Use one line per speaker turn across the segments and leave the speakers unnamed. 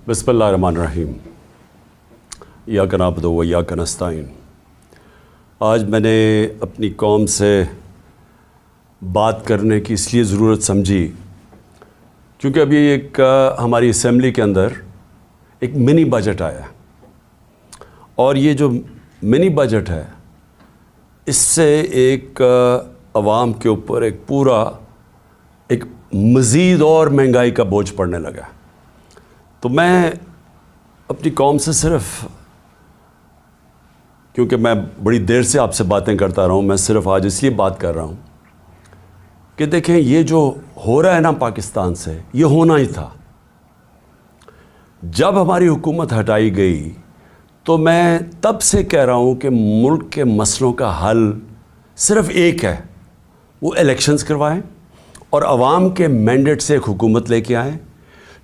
بسم اللہ الرحمن الرحیم ایاک نعبد و ایاک نستعین۔ آج میں نے اپنی قوم سے بات کرنے کی اس لیے ضرورت سمجھی کیونکہ ابھی ایک ہماری اسمبلی کے اندر ایک منی بجٹ آیا ہے، اور یہ جو منی بجٹ ہے اس سے ایک عوام کے اوپر ایک مزید اور مہنگائی کا بوجھ پڑنے لگا ہے۔ تو میں اپنی قوم سے صرف، کیونکہ میں بڑی دیر سے آپ سے باتیں کرتا رہا ہوں، میں صرف آج اس لیے بات کر رہا ہوں کہ دیکھیں یہ جو ہو رہا ہے نا پاکستان سے، یہ ہونا ہی تھا۔ جب ہماری حکومت ہٹائی گئی تو میں تب سے کہہ رہا ہوں کہ ملک کے مسئلوں کا حل صرف ایک ہے، وہ الیکشنز کروائیں اور عوام کے مینڈیٹ سے ایک حکومت لے کے آئیں،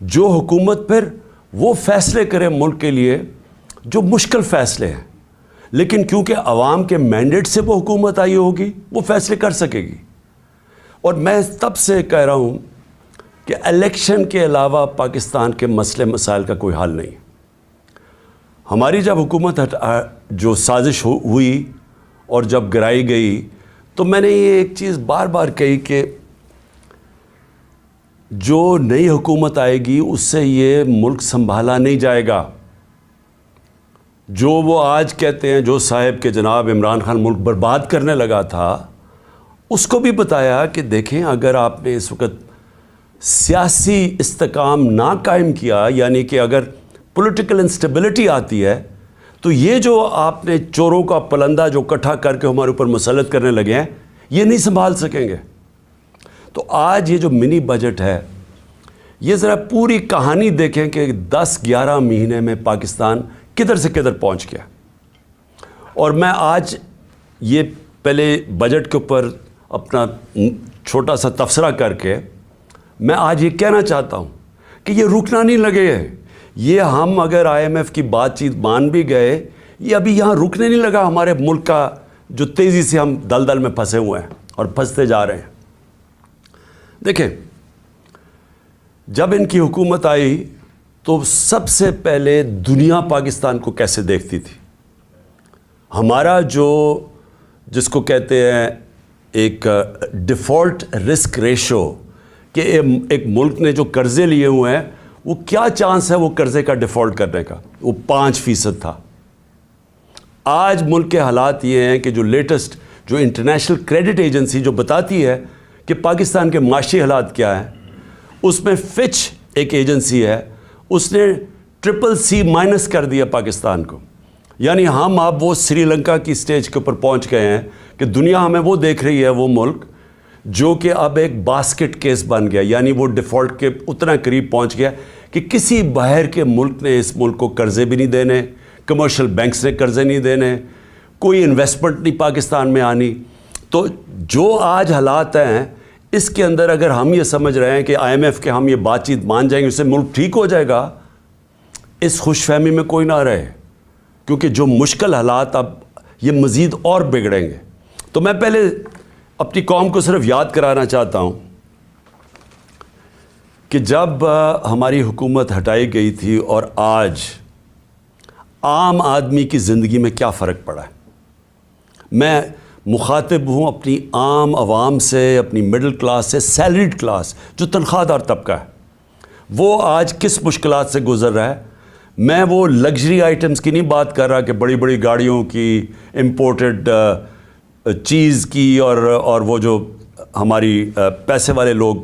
جو حکومت پھر وہ فیصلے کرے ملک کے لیے جو مشکل فیصلے ہیں، لیکن کیونکہ عوام کے مینڈیٹ سے وہ حکومت آئی ہوگی وہ فیصلے کر سکے گی۔ اور میں تب سے کہہ رہا ہوں کہ الیکشن کے علاوہ پاکستان کے مسئلے مسائل کا کوئی حل نہیں۔ ہماری جب حکومت جو سازش ہوئی اور جب گرائی گئی تو میں نے یہ ایک چیز بار بار کہی کہ جو نئی حکومت آئے گی اس سے یہ ملک سنبھالا نہیں جائے گا۔ جو وہ آج کہتے ہیں جو صاحب کہ جناب عمران خان ملک برباد کرنے لگا تھا، اس کو بھی بتایا کہ دیکھیں اگر آپ نے اس وقت سیاسی استحکام نہ قائم کیا، یعنی کہ اگر پولیٹیکل انسٹیبلٹی آتی ہے تو یہ جو آپ نے چوروں کا پلندہ جو اکٹھا کر کے ہمارے اوپر مسلط کرنے لگے ہیں یہ نہیں سنبھال سکیں گے۔ تو آج یہ جو منی بجٹ ہے یہ ذرا پوری کہانی دیکھیں کہ 10-11 مہینے میں پاکستان کدھر سے کدھر پہنچ گیا۔ اور میں آج یہ پہلے بجٹ کے اوپر اپنا چھوٹا سا تبصرہ کر کے میں آج یہ کہنا چاہتا ہوں کہ یہ رکنا نہیں لگے ہے۔ یہ ہم اگر IMF کی بات چیت مان بھی گئے، یہ ابھی یہاں رکنے نہیں لگا ہمارے ملک کا جو تیزی سے ہم دلدل میں پھنسے ہوئے ہیں اور پھنستے جا رہے ہیں۔ دیکھیں جب ان کی حکومت آئی تو سب سے پہلے دنیا پاکستان کو کیسے دیکھتی تھی؟ ہمارا جس کو کہتے ہیں ایک ڈیفالٹ رسک ریشو، کہ ایک ملک نے جو قرضے لیے ہوئے ہیں وہ کیا چانس ہے وہ قرضے کا ڈیفالٹ کرنے کا، وہ 5% تھا۔ آج ملک کے حالات یہ ہیں کہ جو لیٹسٹ جو انٹرنیشنل کریڈٹ ایجنسی جو بتاتی ہے کہ پاکستان کے معاشی حالات کیا ہیں، اس میں فچ ایک ایجنسی ہے، اس نے CCC- کر دیا پاکستان کو۔ یعنی ہم اب وہ سری لنکا کی سٹیج کے اوپر پہنچ گئے ہیں کہ دنیا ہمیں وہ دیکھ رہی ہے، وہ ملک جو کہ اب ایک باسکٹ کیس بن گیا، یعنی وہ ڈیفالٹ کے اتنا قریب پہنچ گیا کہ کسی باہر کے ملک نے اس ملک کو قرضے بھی نہیں دینے، کمرشل بینکس نے قرضے نہیں دینے، کوئی انویسٹمنٹ نہیں پاکستان میں آنی۔ تو جو آج حالات ہیں اس کے اندر اگر ہم یہ سمجھ رہے ہیں کہ IMF کے ہم یہ بات چیت مان جائیں گے اس سے ملک ٹھیک ہو جائے گا، اس خوش فہمی میں کوئی نہ رہے، کیونکہ جو مشکل حالات اب یہ مزید اور بگڑیں گے۔ تو میں پہلے اپنی قوم کو صرف یاد کرانا چاہتا ہوں کہ جب ہماری حکومت ہٹائی گئی تھی اور آج عام آدمی کی زندگی میں کیا فرق پڑا ہے۔ میں مخاطب ہوں اپنی عام عوام سے، اپنی مڈل کلاس سے، سیلریڈ کلاس جو تنخواہ دار طبقہ ہے، وہ آج کس مشکلات سے گزر رہا ہے۔ میں وہ لگژری آئٹمز کی نہیں بات کر رہا کہ بڑی بڑی گاڑیوں کی، امپورٹڈ چیز کی، اور وہ جو ہماری پیسے والے لوگ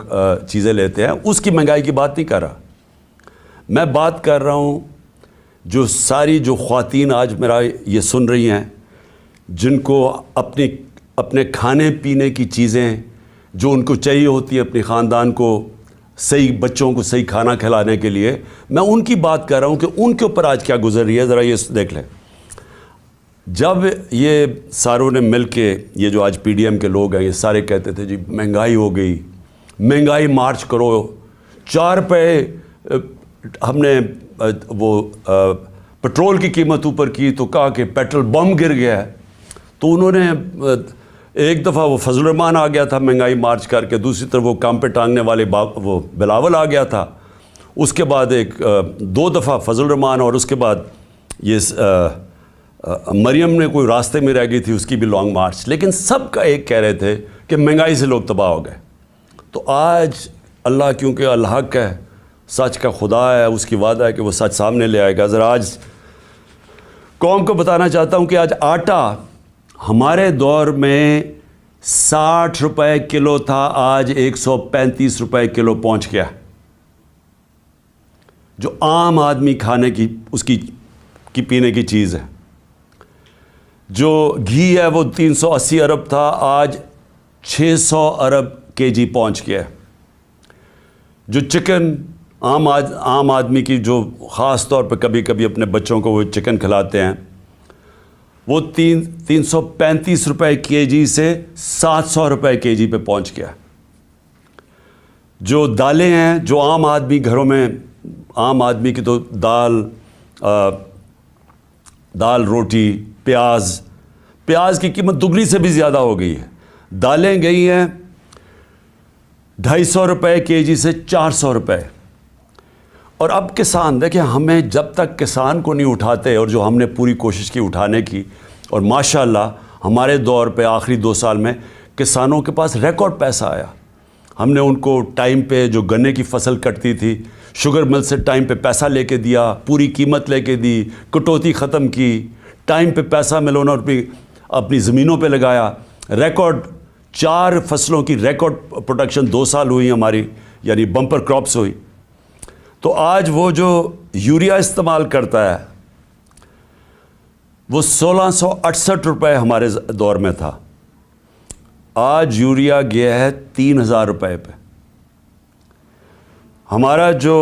چیزیں لیتے ہیں اس کی مہنگائی کی بات نہیں کر رہا۔ میں بات کر رہا ہوں جو ساری جو خواتین آج میرا یہ سن رہی ہیں، جن کو اپنے کھانے پینے کی چیزیں جو ان کو چاہیے ہوتی ہے اپنے خاندان کو صحیح، بچوں کو صحیح کھانا کھلانے کے لیے، میں ان کی بات کر رہا ہوں کہ ان کے اوپر آج کیا گزر رہی ہے، ذرا یہ دیکھ لیں۔ جب یہ ساروں نے مل کے، یہ جو آج PDM کے لوگ ہیں یہ سارے کہتے تھے جی مہنگائی ہو گئی، مہنگائی مارچ کرو، 4 روپے ہم نے وہ پٹرول کی قیمت اوپر کی تو کہا کہ پیٹرول بم گر گیا ہے۔ تو انہوں نے ایک دفعہ وہ فضل الرحمان آ گیا تھا مہنگائی مارچ کر کے، دوسری طرف وہ کام پہ ٹانگنے والے وہ بلاول آ گیا تھا۔ اس کے بعد ایک 2 دفعہ فضل الرحمان، اور اس کے بعد یہ مریم نے کوئی راستے میں رہ گئی تھی، اس کی بھی لانگ مارچ. لیکن سب کا ایک کہہ رہے تھے کہ مہنگائی سے لوگ تباہ ہو گئے. تو آج اللہ کیونکہ الحق ہے، سچ کا خدا ہے، اس کی وعدہ ہے کہ وہ سچ سامنے لے آئے گا. ذرا آج قوم کو بتانا چاہتا ہوں کہ آج آٹا ہمارے دور میں 60 روپے کلو تھا، آج 135 روپے کلو پہنچ گیا. جو عام آدمی کھانے کی اس کی پینے کی چیز ہے. جو گھی ہے وہ 380 ارب تھا، آج 600 ارب کے جی پہنچ گیا. جو چکن عام آدمی کی، جو خاص طور پہ کبھی کبھی اپنے بچوں کو وہ چکن کھلاتے ہیں، وہ 335 روپے کے جی سے 700 روپے کے جی پہ پہنچ گیا. جو دالیں ہیں، جو عام آدمی گھروں میں، عام آدمی کی تو دال روٹی، پیاز کی قیمت دگنی سے بھی زیادہ ہو گئی ہے. دالیں گئی ہیں 250 روپے کے جی سے 400 روپے. اور اب کسان دیکھیں، ہمیں جب تک کسان کو نہیں اٹھاتے، اور جو ہم نے پوری کوشش کی اٹھانے کی، اور ماشاءاللہ ہمارے دور پہ آخری 2 سال میں کسانوں کے پاس ریکارڈ پیسہ آیا. ہم نے ان کو ٹائم پہ جو گنے کی فصل کٹتی تھی، شوگر مل سے ٹائم پہ پیسہ لے کے دیا، پوری قیمت لے کے دی، کٹوتی ختم کی، ٹائم پہ پیسہ ملونا اور اپنی زمینوں پہ لگایا. ریکارڈ 4 فصلوں کی ریکارڈ پروڈکشن 2 سال ہوئی ہماری، یعنی بمپر کراپس ہوئی. تو آج وہ جو یوریا استعمال کرتا ہے وہ 1668 روپے ہمارے دور میں تھا، آج یوریا گیا ہے 3000 روپے پہ. ہمارا جو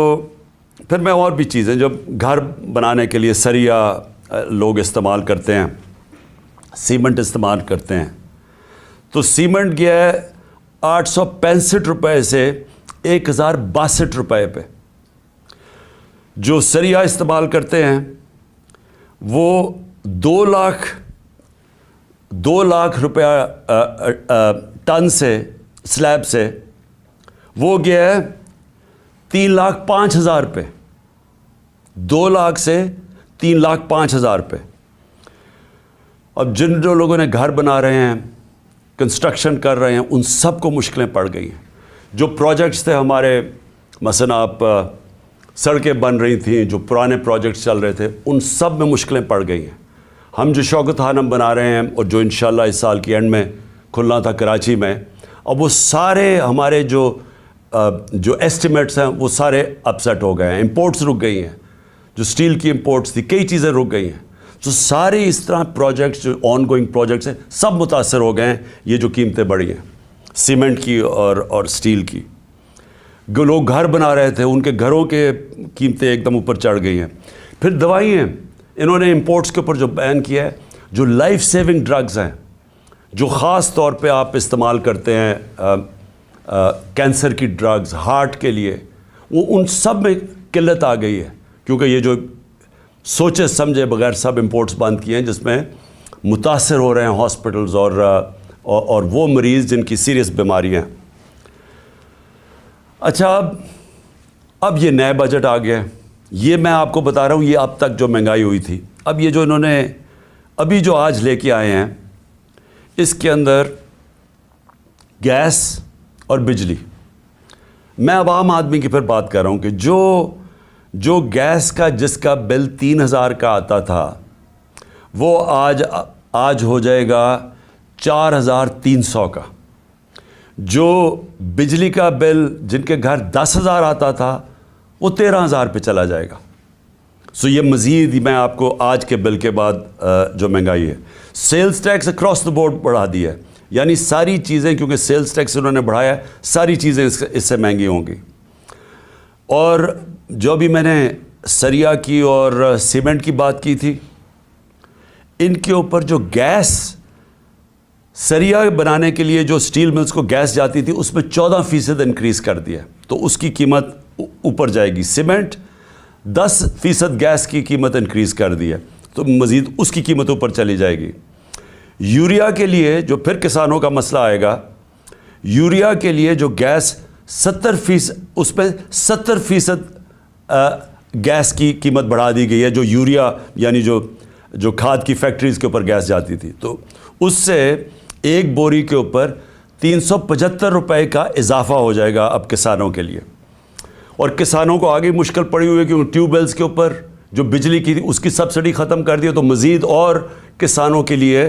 پھر میں اور بھی چیزیں جو گھر بنانے کے لیے سریا لوگ استعمال کرتے ہیں، سیمنٹ استعمال کرتے ہیں، تو سیمنٹ گیا ہے 865 روپے سے 1062 روپے پہ. جو سریا استعمال کرتے ہیں وہ 2 لاکھ روپیہ ٹن سے، سلیب سے، وہ گیا ہے 3,05,000 پہ. 2 لاکھ سے 3,05,000 پہ. اب جو لوگوں نے گھر بنا رہے ہیں، کنسٹرکشن کر رہے ہیں، ان سب کو مشکلیں پڑ گئی ہیں. جو پروجیکٹس تھے ہمارے، مثلا آپ سڑکیں بن رہی تھیں، جو پرانے پروجیکٹس چل رہے تھے، ان سب میں مشکلیں پڑ گئی ہیں. ہم جو شوکت خانم بنا رہے ہیں، اور جو انشاءاللہ اس سال کی اینڈ میں کھلنا تھا کراچی میں، اب وہ سارے ہمارے جو ایسٹیمیٹس ہیں وہ سارے اپسیٹ ہو گئے ہیں. امپورٹس رک گئی ہیں، جو سٹیل کی امپورٹس تھی، کئی چیزیں رک گئی ہیں. تو سارے اس طرح پروجیکٹس جو آن گوئنگ پروجیکٹس ہیں سب متاثر ہو گئے ہیں. یہ جو قیمتیں بڑھی ہیں سیمنٹ کی اور سٹیل کی، جو لوگ گھر بنا رہے تھے ان کے گھروں کے قیمتیں ایک دم اوپر چڑھ گئی ہیں. پھر دوائیں، انہوں نے امپورٹس کے اوپر جو بین کیا ہے، جو لائف سیونگ ڈرگز ہیں، جو خاص طور پہ آپ استعمال کرتے ہیں، کینسر کی ڈرگز، ہارٹ کے لیے، وہ ان سب میں قلت آ گئی ہے. کیونکہ یہ جو سوچے سمجھے بغیر سب امپورٹس بند کیے ہیں، جس میں متاثر ہو رہے ہیں ہاسپٹلز اور وہ مریض جن کی سیریس بیماریاں ہیں. اچھا، اب یہ نئے بجٹ آ گیا. یہ میں آپ کو بتا رہا ہوں، یہ اب تک جو مہنگائی ہوئی تھی، اب یہ جو انہوں نے ابھی جو آج لے کے آئے ہیں، اس کے اندر گیس اور بجلی. میں اب عام آدمی کی پھر بات کر رہا ہوں کہ جو گیس کا جس کا بل 3,000 کا آتا تھا، وہ آج ہو جائے گا 4,300 کا. جو بجلی کا بل جن کے گھر 10,000 آتا تھا، وہ 13,000 پہ چلا جائے گا. سو یہ مزید میں آپ کو آج کے بل کے بعد جو مہنگائی ہے، sales tax across the board بڑھا دیا ہے. یعنی ساری چیزیں، کیونکہ سیلز ٹیکس انہوں نے بڑھایا ہے، ساری چیزیں اس سے مہنگی ہوں گی. اور جو بھی میں نے سریا کی اور سیمنٹ کی بات کی تھی، ان کے اوپر جو گیس، سریا بنانے کے لیے جو سٹیل ملز کو گیس جاتی تھی، اس میں 14% انکریز کر دیا، تو اس کی قیمت اوپر جائے گی. سیمنٹ 10% گیس کی قیمت انکریز کر دی ہے، تو مزید اس کی قیمت اوپر چلی جائے گی. یوریا کے لیے جو پھر کسانوں کا مسئلہ آئے گا، یوریا کے لیے جو گیس 70%، اس پہ 70% گیس کی قیمت بڑھا دی گئی ہے، جو یوریا یعنی جو کھاد کی فیکٹریز کے اوپر گیس جاتی تھی، تو اس سے ایک بوری کے اوپر 375 روپے کا اضافہ ہو جائے گا اب کسانوں کے لیے. اور کسانوں کو آگے مشکل پڑی ہوئی ہے کیونکہ ٹیوب ویلز کے اوپر جو بجلی کی تھی اس کی سبسڈی ختم کر دی، تو مزید اور کسانوں کے لیے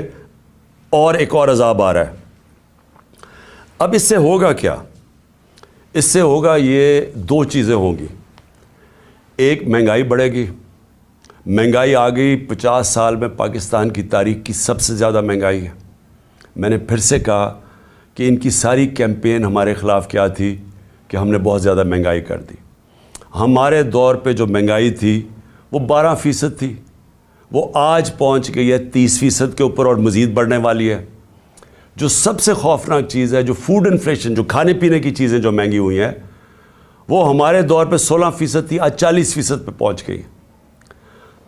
اور ایک اور عذاب آ رہا ہے. اب اس سے ہوگا کیا؟ اس سے ہوگا یہ دو چیزیں ہوں گی. ایک، مہنگائی بڑھے گی. مہنگائی آ گئی 50 سال میں پاکستان کی تاریخ کی سب سے زیادہ مہنگائی ہے. میں نے پھر سے کہا کہ ان کی ساری کیمپین ہمارے خلاف کیا تھی کہ ہم نے بہت زیادہ مہنگائی کر دی. ہمارے دور پہ جو مہنگائی تھی وہ 12% تھی، وہ آج پہنچ گئی ہے 30% کے اوپر اور مزید بڑھنے والی ہے. جو سب سے خوفناک چیز ہے، جو فوڈ انفلیشن، جو کھانے پینے کی چیزیں جو مہنگی ہوئی ہیں، وہ ہمارے دور پہ 16% تھی، آج 40% پہ پہنچ گئی.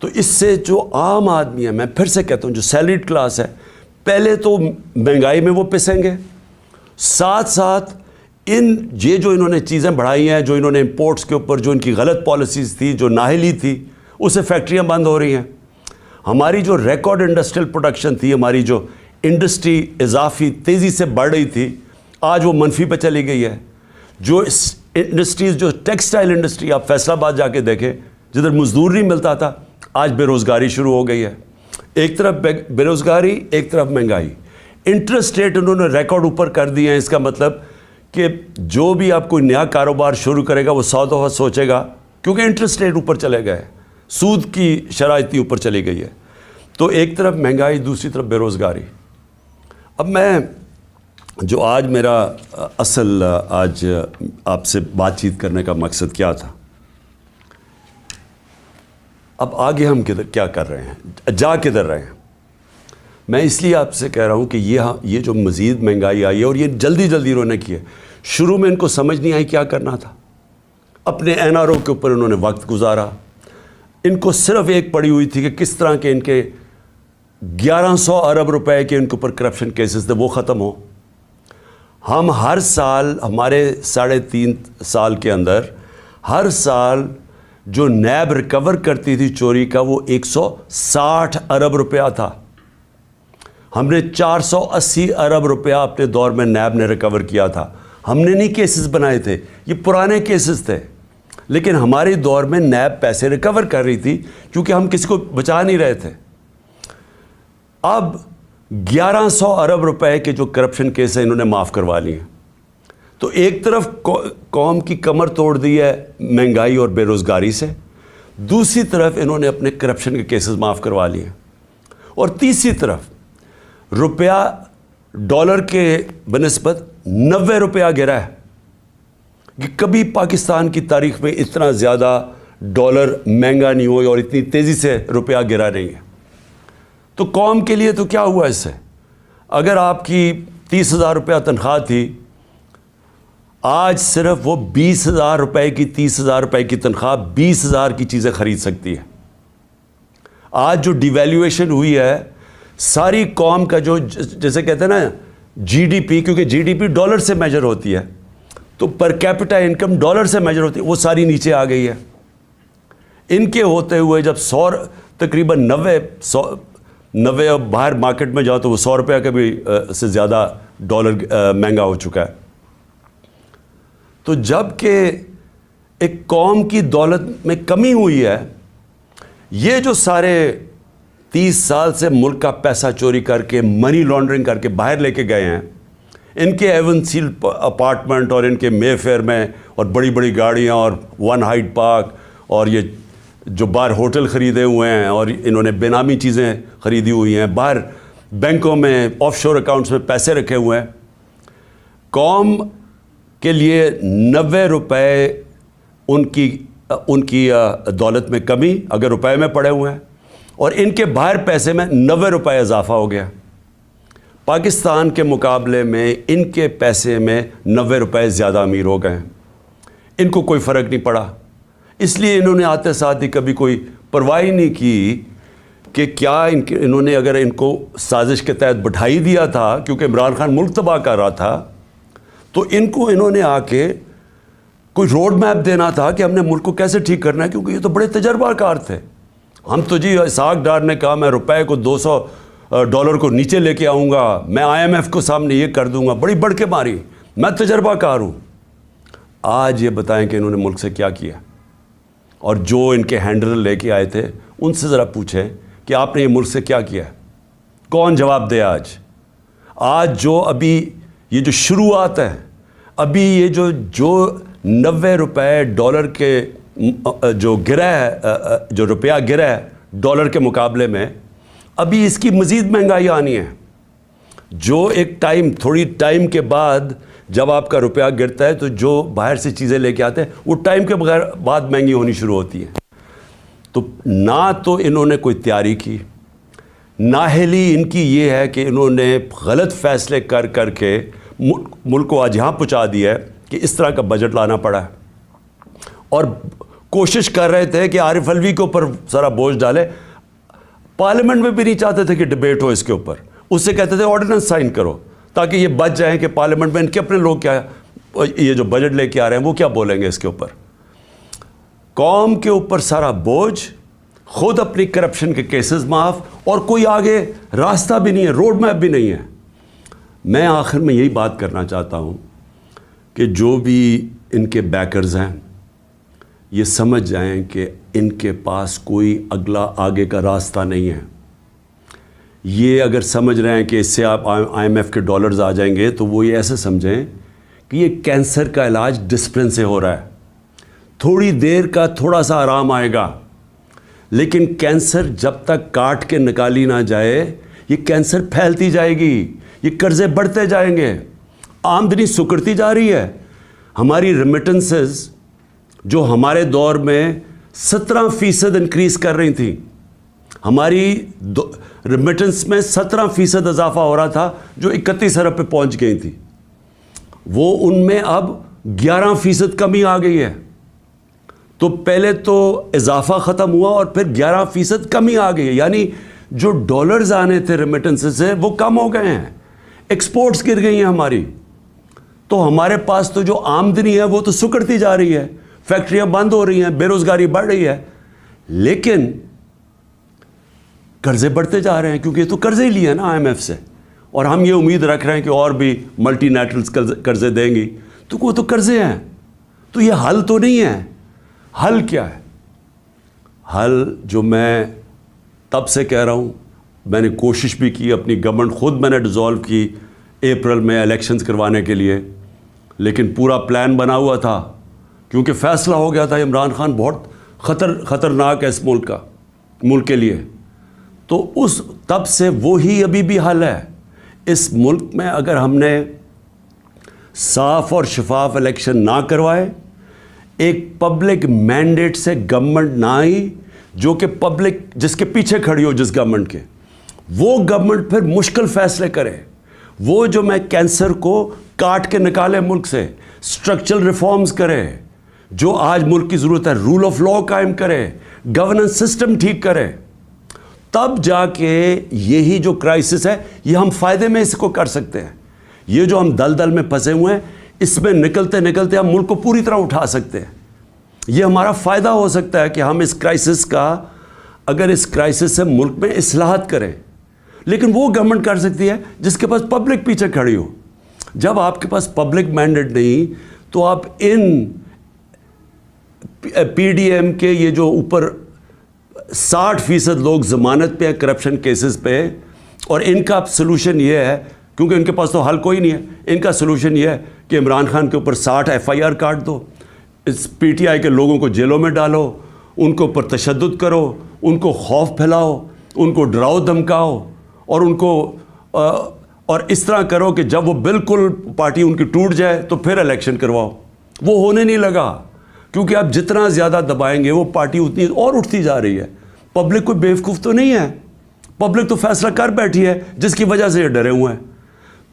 تو اس سے جو عام آدمی ہے، میں پھر سے کہتا ہوں جو سیلریڈ کلاس ہے، پہلے تو مہنگائی میں وہ پسیں گے، ساتھ ساتھ یہ جو انہوں نے چیزیں بڑھائی ہیں، جو انہوں نے امپورٹس کے اوپر جو ان کی غلط پالیسیز تھی، جو نااہلی تھی، اس سے فیکٹریاں بند ہو رہی ہیں. ہماری جو ریکارڈ انڈسٹریل پروڈکشن تھی، ہماری جو انڈسٹری اضافی تیزی سے بڑھ رہی تھی، آج وہ منفی پہ چلی گئی ہے. جو انڈسٹریز، جو ٹیکسٹائل انڈسٹری، آپ فیصل آباد جا کے دیکھیں، جدھر مزدور نہیں ملتا تھا، آج بے روزگاری شروع ہو گئی ہے. ایک طرف بے روزگاری، ایک طرف مہنگائی. انٹرسٹ ریٹ انہوں نے ریکارڈ اوپر کر دیے ہیں. اس کا مطلب کہ جو بھی آپ کوئی نیا کاروبار شروع کرے گا وہ 100 دفعہ سوچے گا، کیونکہ انٹرسٹ ریٹ اوپر چلے گئے، سود کی شرح اتنی اوپر چلی گئی ہے. تو ایک طرف مہنگائی، دوسری طرف بے روزگاری. اب میں جو آج میرا اصل آج آپ سے بات چیت کرنے کا مقصد کیا تھا، اب آگے ہم کیا کر رہے ہیں، جا کدھر رہے ہیں. میں اس لیے آپ سے کہہ رہا ہوں کہ یہ جو مزید مہنگائی آئی ہے اور یہ جلدی انہوں نے کی ہے. شروع میں ان کو سمجھ نہیں آئی کیا کرنا تھا. اپنے NRO کے اوپر انہوں نے وقت گزارا. ان کو صرف ایک پڑی ہوئی تھی کہ کس طرح کے ان کے 1100 ارب روپے کے ان کے اوپر کرپشن کیسز تھے وہ ختم ہو. ہم ہر سال، ہمارے 3.5 سال کے اندر، ہر سال جو نیب ریکور کرتی تھی چوری کا وہ 160 ارب روپیہ تھا. ہم نے 480 ارب روپیہ اپنے دور میں نیب نے ریکور کیا تھا. ہم نے نہیں کیسز بنائے تھے، یہ پرانے کیسز تھے، لیکن ہمارے دور میں نیب پیسے ریکور کر رہی تھی کیونکہ ہم کسی کو بچا نہیں رہے تھے. اب 1100 ارب روپے کے جو کرپشن کیس ہیں انہوں نے معاف کروا لیے. تو ایک طرف قوم کی کمر توڑ دی ہے مہنگائی اور بے روزگاری سے، دوسری طرف انہوں نے اپنے کرپشن کے کیسز معاف کروا لیے، اور تیسری طرف روپیہ ڈالر کے بنسبت 90 روپیہ گرا ہے. کہ کبھی پاکستان کی تاریخ میں اتنا زیادہ ڈالر مہنگا نہیں ہوئی اور اتنی تیزی سے روپیہ گرا نہیں ہے. تو قوم کے لیے تو کیا ہوا اس سے؟ اگر آپ کی 30,000 روپیہ تنخواہ تھی، آج صرف وہ 20,000 روپے کی 30,000 روپے کی تنخواہ 20,000 کی چیزیں خرید سکتی ہے. آج جو ڈی ویلیویشن ہوئی ہے، ساری قوم کا جو جیسے کہتے ہیں نا GDP، کیونکہ GDP ڈالر سے میجر ہوتی ہے، تو پر کیپٹا انکم ڈالر سے میجر ہوتی ہے، وہ ساری نیچے آ گئی ہے. ان کے ہوتے ہوئے جب تقریباً 90 باہر مارکیٹ میں جاؤ تو وہ 100 روپیہ کا بھی سے زیادہ ڈالر مہنگا ہو چکا ہے. تو جب کہ ایک قوم کی دولت میں کمی ہوئی ہے، یہ جو سارے 30 سال سے ملک کا پیسہ چوری کر کے، منی لانڈرنگ کر کے باہر لے کے گئے ہیں، ان کے ایونسیل اپارٹمنٹ اور ان کے مے فیئر میں اور بڑی بڑی گاڑیاں اور 1 ہائیڈ پارک اور یہ جو باہر ہوٹل خریدے ہوئے ہیں اور انہوں نے بے نامی چیزیں خریدی ہوئی ہیں، باہر بینکوں میں آف شور اکاؤنٹس میں پیسے رکھے ہوئے ہیں. قوم کے لیے 90 روپے ان کی دولت میں کمی اگر روپے میں پڑے ہوئے ہیں، اور ان کے باہر پیسے میں 90 روپے اضافہ ہو گیا. پاکستان کے مقابلے میں ان کے پیسے میں 90 روپے زیادہ امیر ہو گئے ہیں. ان کو کوئی فرق نہیں پڑا، اس لیے انہوں نے آتے ساتھ ہی کبھی کوئی پرواہ نہیں کی کہ کیا انہوں نے اگر ان کو سازش کے تحت بٹھائی دیا تھا، کیونکہ عمران خان ملک تباہ کر رہا تھا، تو ان کو انہوں نے آ کے کوئی روڈ میپ دینا تھا کہ ہم نے ملک کو کیسے ٹھیک کرنا ہے, کیونکہ یہ تو بڑے تجربہ کار تھے. ہم تو جی اسحاق ڈار نے کہا میں روپے کو $200 کو نیچے لے کے آؤں گا, میں IMF کو سامنے یہ کر دوں گا, بڑی بڑھ کے ماری, میں تجربہ کار ہوں. آج یہ بتائیں کہ انہوں نے ملک سے کیا کیا, اور جو ان کے ہینڈلر لے کے آئے تھے ان سے ذرا پوچھیں کہ آپ نے یہ ملک سے کیا کیا ہے. کون جواب دے؟ آج جو ابھی یہ جو شروعات ہے, ابھی یہ جو $90 کے جو گرا ہے, جو روپیہ گرا ہے ڈالر کے مقابلے میں, ابھی اس کی مزید مہنگائی آنی ہے. جو ایک تھوڑی ٹائم کے بعد جب آپ کا روپیہ گرتا ہے تو جو باہر سے چیزیں لے کے آتے ہیں وہ ٹائم کے بعد مہنگی ہونی شروع ہوتی ہیں. تو نہ تو انہوں نے کوئی تیاری کی, نااہلی ان کی یہ ہے کہ انہوں نے غلط فیصلے کر کے ملک کو آج یہاں پہنچا دیا ہے کہ اس طرح کا بجٹ لانا پڑا ہے. اور کوشش کر رہے تھے کہ عارف علوی کے اوپر سارا بوجھ ڈالے. پارلیمنٹ میں بھی نہیں چاہتے تھے کہ ڈبیٹ ہو اس کے اوپر, اس سے کہتے تھے آرڈیننس سائن کرو تاکہ یہ بچ جائیں کہ پارلیمنٹ میں ان کے اپنے لوگ کیا یہ جو بجٹ لے کے آ رہے ہیں وہ کیا بولیں گے اس کے اوپر. قوم کے اوپر سارا بوجھ, خود اپنی کرپشن کے کیسز معاف, اور کوئی آگے راستہ بھی نہیں ہے, روڈ میپ بھی نہیں ہے. میں آخر میں یہی بات کرنا چاہتا ہوں کہ جو بھی ان کے بیکرز ہیں یہ سمجھ جائیں کہ ان کے پاس کوئی اگلا آگے کا راستہ نہیں ہے. یہ اگر سمجھ رہے ہیں کہ اس سے آپ IMF کے ڈالرز آ جائیں گے تو وہ یہ ایسے سمجھیں کہ یہ کینسر کا علاج ڈسپلن سے ہو رہا ہے, تھوڑی دیر کا تھوڑا سا آرام آئے گا, لیکن کینسر جب تک کاٹ کے نکالی نہ جائے یہ کینسر پھیلتی جائے گی, یہ قرضے بڑھتے جائیں گے, آمدنی سکڑتی جا رہی ہے. ہماری ریمیٹنسز جو ہمارے دور میں 17% انکریز کر رہی تھیں, ہماری ریمیٹنس میں 17% اضافہ ہو رہا تھا جو 31 ارب پہ پہنچ گئی تھی, وہ ان میں اب 11% کمی آ گئی ہے. تو پہلے تو اضافہ ختم ہوا اور پھر 11% کمی آ گئی ہے, یعنی جو ڈالرز آنے تھے ریمیٹنس سے وہ کم ہو گئے ہیں, ایکسپورٹس گر گئی ہیں ہماری. تو ہمارے پاس تو جو آمدنی ہے وہ تو سکڑتی جا رہی ہے, فیکٹریاں بند ہو رہی ہیں, بے روزگاری بڑھ رہی ہے, لیکن قرضے بڑھتے جا رہے ہیں کیونکہ یہ تو قرضے ہی لیے نا IMF سے, اور ہم یہ امید رکھ رہے ہیں کہ اور بھی ملٹی نیشنلز قرضے دیں گی, تو وہ تو قرضے ہیں. تو یہ حل تو نہیں ہے. حل کیا ہے؟ حل جو میں تب سے کہہ رہا ہوں, میں نے کوشش بھی کی, اپنی گورنمنٹ خود میں نے ڈیزالو کی اپریل میں الیکشنز کروانے کے لیے, لیکن پورا پلان بنا ہوا تھا کیونکہ فیصلہ ہو گیا تھا عمران خان بہت خطرناک ہے اس ملک کے لیے. تو تب سے وہی ابھی بھی حل ہے. اس ملک میں اگر ہم نے صاف اور شفاف الیکشن نہ کروائے, ایک پبلک مینڈیٹ سے گورنمنٹ نہ آئی جو کہ پبلک جس کے پیچھے کھڑی ہو جس گورنمنٹ کے, وہ گورنمنٹ پھر مشکل فیصلے کرے, وہ جو میں کینسر کو کاٹ کے نکالے ملک سے, اسٹرکچرل ریفارمز کرے, جو آج ملک کی ضرورت ہے, رول آف لا قائم کرے, گورننس سسٹم ٹھیک کرے, تب جا کے یہی جو کرائسس ہے یہ ہم فائدے میں اس کو کر سکتے ہیں. یہ جو ہم دلدل میں پھنسے ہوئے ہیں اس میں نکلتے نکلتے ہم ملک کو پوری طرح اٹھا سکتے ہیں. یہ ہمارا فائدہ ہو سکتا ہے کہ ہم اس کرائسس کا, اگر اس کرائسس سے ملک میں اصلاحات کریں, لیکن وہ گورنمنٹ کر سکتی ہے جس کے پاس پبلک پیچھے کھڑی ہو. جب آپ کے پاس پبلک مینڈیٹ نہیں تو آپ ان PDM کے یہ جو اوپر 60% لوگ ضمانت پہ ہیں کرپشن کیسز پہ, اور ان کا سلوشن یہ ہے, کیونکہ ان کے پاس تو حل کوئی نہیں ہے, ان کا سلوشن یہ ہے کہ عمران خان کے اوپر 60 FIR کاٹ دو, اس PTI کے لوگوں کو جیلوں میں ڈالو, ان کے اوپر تشدد کرو, ان کو خوف پھیلاؤ, ان کو ڈراؤ دھمکاؤ, اور ان کو اور اس طرح کرو کہ جب وہ بالکل پارٹی ان کی ٹوٹ جائے تو پھر الیکشن کرواؤ. وہ ہونے نہیں لگا, کیونکہ اب جتنا زیادہ دبائیں گے وہ پارٹی اتنی اور اٹھتی جا رہی ہے. پبلک کوئی بیوقوف تو نہیں ہے, پبلک تو فیصلہ کر بیٹھی ہے جس کی وجہ سے یہ ڈرے ہوئے ہیں.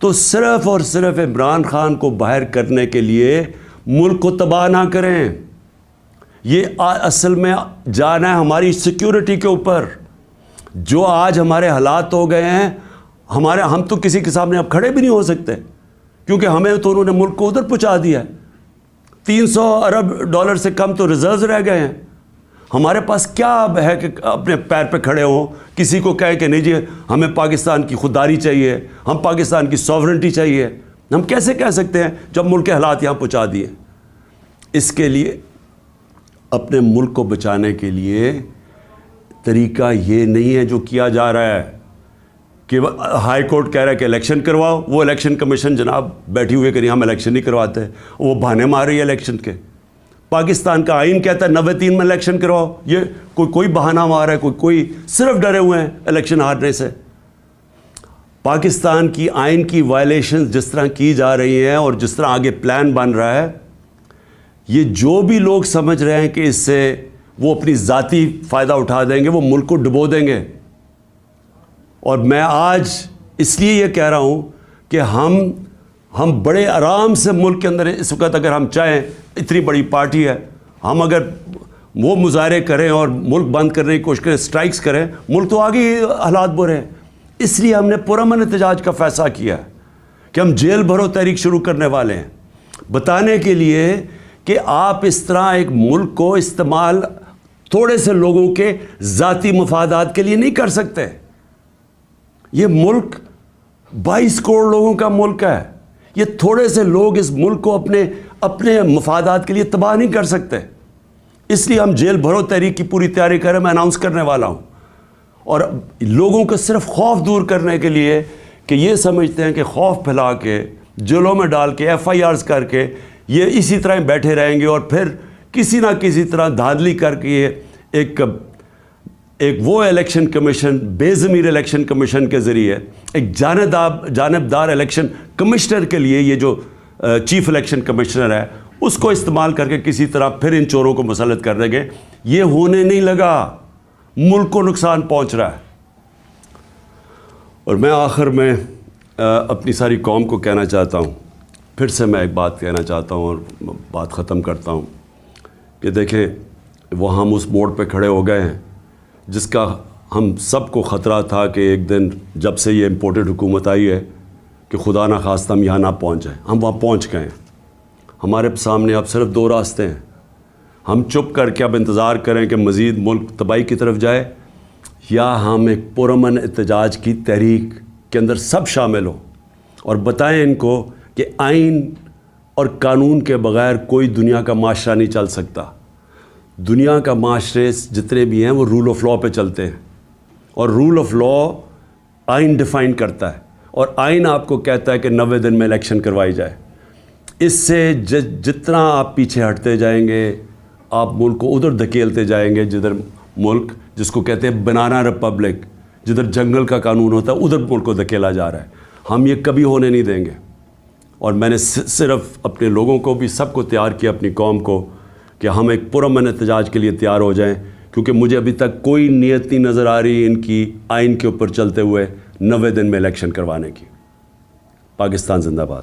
تو صرف اور صرف عمران خان کو باہر کرنے کے لیے ملک کو تباہ نہ کریں. یہ اصل میں جانا ہے ہماری سیکیورٹی کے اوپر. جو آج ہمارے حالات ہو گئے ہیں, ہم تو کسی کے سامنے اب کھڑے بھی نہیں ہو سکتے, کیونکہ ہمیں تو انہوں نے ملک کو ادھر پہنچا دیا ہے. 300 ارب ڈالر سے کم تو ریزروز رہ گئے ہیں. ہمارے پاس کیا اب ہے کہ اپنے پیر پہ کھڑے ہوں, کسی کو کہے کہ نہیں جی ہمیں پاکستان کی خودداری چاہیے, ہم پاکستان کی سوورنٹی چاہیے. ہم کیسے کہہ سکتے ہیں جب ملک کے حالات یہاں پہنچا دیے؟ اس کے لیے اپنے ملک کو بچانے کے لیے طریقہ یہ نہیں ہے جو کیا جا رہا ہے کہ ہائی کورٹ کہہ رہا ہے کہ الیکشن کرواؤ. وہ الیکشن کمیشن جناب بیٹھی ہوئی کہ نہیں ہم الیکشن نہیں کرواتے, وہ بہانے مار رہی ہے الیکشن کے. پاکستان کا آئین کہتا ہے 93 میں الیکشن کرواؤ, یہ کوئی بہانہ مار رہا ہے, کوئی صرف ڈرے ہوئے ہیں الیکشن ہارنے سے. پاکستان کی آئین کی وائلیشن جس طرح کی جا رہی ہیں اور جس طرح آگے پلان بن رہا ہے, یہ جو بھی لوگ سمجھ رہے ہیں کہ اس سے وہ اپنی ذاتی فائدہ اٹھا دیں گے, وہ ملک کو ڈبو دیں گے. اور میں آج اس لیے یہ کہہ رہا ہوں کہ ہم بڑے آرام سے ملک کے اندر اس وقت اگر ہم چاہیں, اتنی بڑی پارٹی ہے, ہم اگر وہ مظاہرے کریں اور ملک بند کرنے کی کوشش کریں, اسٹرائکس کریں, ملک تو آگے حالات برے ہیں. اس لیے ہم نے پرامن احتجاج کا فیصلہ کیا ہے کہ ہم جیل بھرو تحریک شروع کرنے والے ہیں, بتانے کے لیے کہ آپ اس طرح ایک ملک کو استعمال تھوڑے سے لوگوں کے ذاتی مفادات کے لیے نہیں کر سکتے. یہ ملک 22 کروڑ لوگوں کا ملک ہے. یہ تھوڑے سے لوگ اس ملک کو اپنے مفادات کے لیے تباہ نہیں کر سکتے. اس لیے ہم جیل بھرو تحریک کی پوری تیاری کریں, میں اناؤنس کرنے والا ہوں. اور لوگوں کو صرف خوف دور کرنے کے لیے کہ یہ سمجھتے ہیں کہ خوف پھیلا کے, جیلوں میں ڈال کے, FIRs کر کے یہ اسی طرح بیٹھے رہیں گے, اور پھر کسی نہ کسی طرح دھاندلی کر کے ایک وہ الیکشن کمیشن, بے ضمیر الیکشن کمیشن کے ذریعے ایک جانبدار الیکشن کمشنر کے لیے, یہ جو چیف الیکشن کمشنر ہے, اس کو استعمال کر کے کسی طرح پھر ان چوروں کو مسلط کر دیں گے. یہ ہونے نہیں لگا, ملک کو نقصان پہنچ رہا ہے. اور میں آخر میں اپنی ساری قوم کو کہنا چاہتا ہوں, پھر سے میں ایک بات کہنا چاہتا ہوں اور بات ختم کرتا ہوں کہ دیکھیں, وہ ہم اس موڑ پہ کھڑے ہو گئے ہیں جس کا ہم سب کو خطرہ تھا کہ ایک دن جب سے یہ امپورٹڈ حکومت آئی ہے کہ خدا نہ خواستہ ہم یہاں نہ پہنچ جائیں. ہم وہاں پہنچ گئے ہیں. ہمارے سامنے اب صرف 2 راستے ہیں. ہم چپ کر کے اب انتظار کریں کہ مزید ملک تباہی کی طرف جائے, یا ہم ایک پرامن احتجاج کی تحریک کے اندر سب شامل ہوں اور بتائیں ان کو کہ آئین اور قانون کے بغیر کوئی دنیا کا معاشرہ نہیں چل سکتا. دنیا کا معاشرے جتنے بھی ہیں وہ رول آف لاء پہ چلتے ہیں, اور رول آف لاء آئین ڈیفائن کرتا ہے, اور آئین آپ کو کہتا ہے کہ 90 دن میں الیکشن کروائی جائے. اس سے جتنا آپ پیچھے ہٹتے جائیں گے, آپ ملک کو ادھر دھکیلتے جائیں گے جدھر ملک, جس کو کہتے ہیں بنانا ریپبلک, جدھر جنگل کا قانون ہوتا ہے, ادھر ملک کو دھکیلا جا رہا ہے. ہم یہ کبھی ہونے نہیں دیں گے. اور میں نے صرف اپنے لوگوں کو بھی, سب کو تیار کیا, اپنی قوم کو, کہ ہم ایک پرامن احتجاج کے لیے تیار ہو جائیں, کیونکہ مجھے ابھی تک کوئی نیت نہیں نظر آ رہی ان کی آئین کے اوپر چلتے ہوئے 90 دن میں الیکشن کروانے کی. پاکستان زندہ باد.